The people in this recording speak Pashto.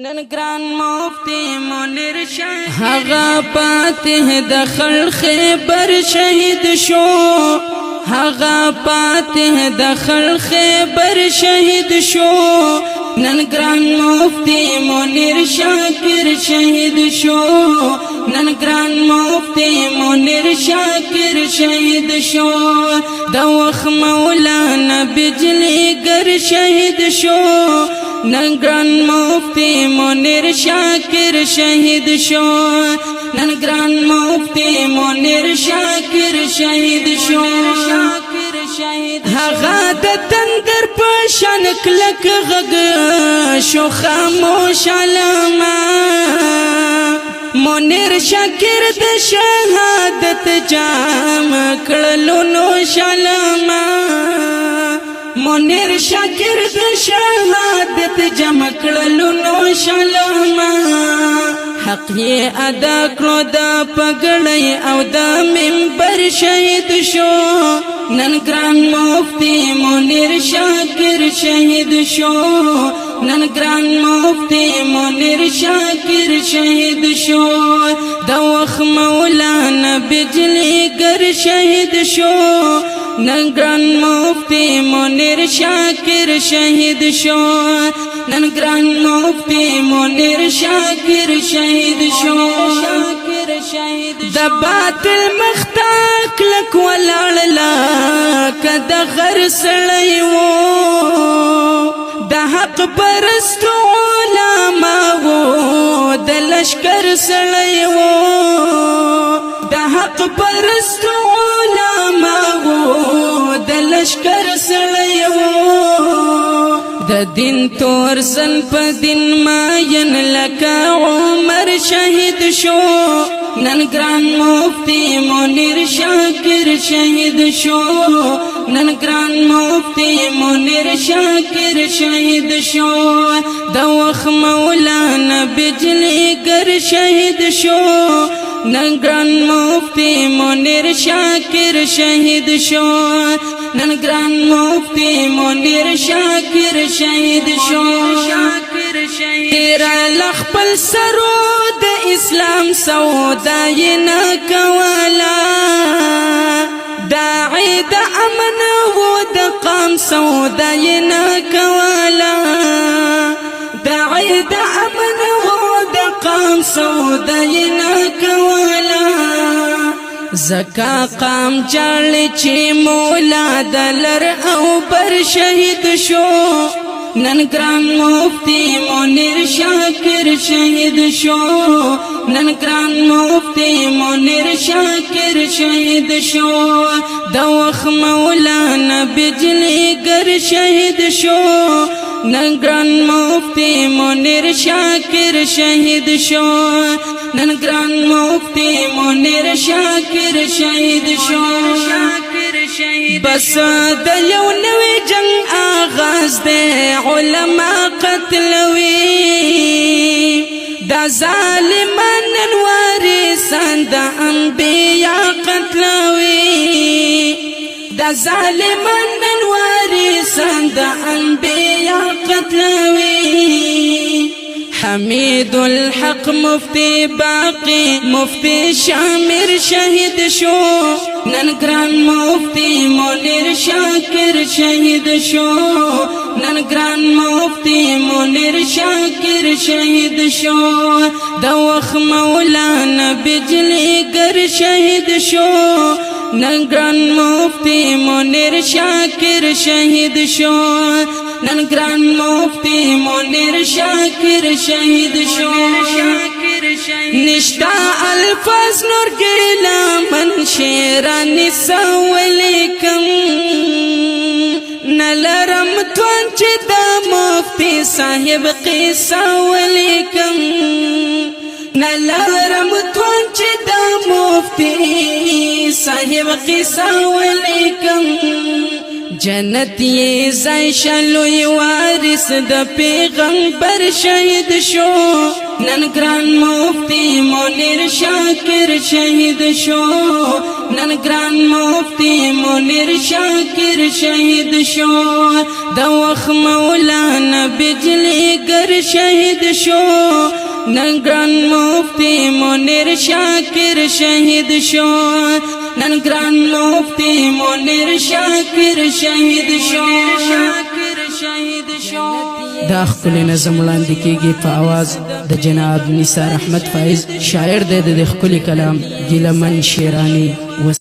نن ګران مفتی منیر شهید هغه فاتح د خلق خیبر شهید شو هغه فاتح د خلق خیبر شهید شو نن ګران مفتی منیر شاکر شهید شو نن ګران مفتی منیر شاکر شهید شو د وخت مولانا بجلی گر شهید شو نن ګران مفتی منیر شاکر شهید شو نن ګران مفتی منیر شاکر شهید شو هغه د تندر په شان کلک غږ شو خاموش علامه منیر شاکر د شهادت جام کړلو نو شلمه منیر شاکر د شهادت جام کړلو نو شلمه حق یې ادا کړو د پګړۍ او د منبر شهید شو نن ګران مفتی منیر شاکر شهید شو نن ګران مفتی منیر شاکر شهید شو د وخت مولانا بجلی گر شهید شو نن ګران مفتی منیر شاکر شهید شو نن ګران مفتی منیر شاکر شهید شو د باطل مختاق لک ولاړ لا کد غر سړی وو د حق پرست علماء وو د لشکر سړی وو د حق پرست علماء وو د لشکر سړی وو د دین تور سن په دین ماین لکه عمر شهید شو نن ګران مفتی منیر شاکر شهید شو نن ګران مفتی منیر شاکر شهید شو د وخت مولانا بجلی گر شهید شو نن ګران مفتی منیر شاکر شهید شو نن ګران مفتی منیر شاکر شهید شو تیرا لخپل سرو د اسلام سودای نه کولا داعی د امن و د قام سودای نه کولا داعی د امن و د قام سودای نه کولا زکا قام جړل چې مولا دلر او بر شهید شو نن ګران مفتی منیر شاکر شهید شو نن ګران مفتی منیر شاکر شهید شو د وخت مولانا بجلی گر شهید شو نن ګران مفتی منیر شاکر شهید شو نن ګران مفتی منیر شاکر شهید شو بس د یو نوې جنگ آغاز دے علماء قتلوي دا ظالمان وارثان د انبیاء قتلوي دا ظالمان وارثان د انبیاء قتلوي حمید الحق مفتی باقی مفتی شامر شهید شو نن ګران مفتی منیر شاکر شهید شو نن ګران مفتی منیر شاکر شهید شو د وخت مولانا بجلی گر شهید شو نن ګران مفتی منیر شاکر شهید شو نن ګران مفتی منیر شاکر شهید شو نشتا الفاظ نور ګلا من شیرانی سولیکم نلرم توان چې د مفتی صاحب قصه ولیکم نلرم توان چې د مفتی صاحب قصه ولیکم جنت یې ځای شلوی وارث د پیغمبر شهید شو نن ګران مفتی منیر شاکر شهید شو نن ګران مفتی منیر شاکر شهید شو د وخت مولانا بجلی گر شهید شو نن ګران مفتی منیر شاکر شهید شو نن ګران مفتی منیر شاکر شهید شو دا خپل نظم وړاندې کیږي په आवाज د جناب نثار احمد فایز شاعر د خپل کلام ګیلمن شیرانی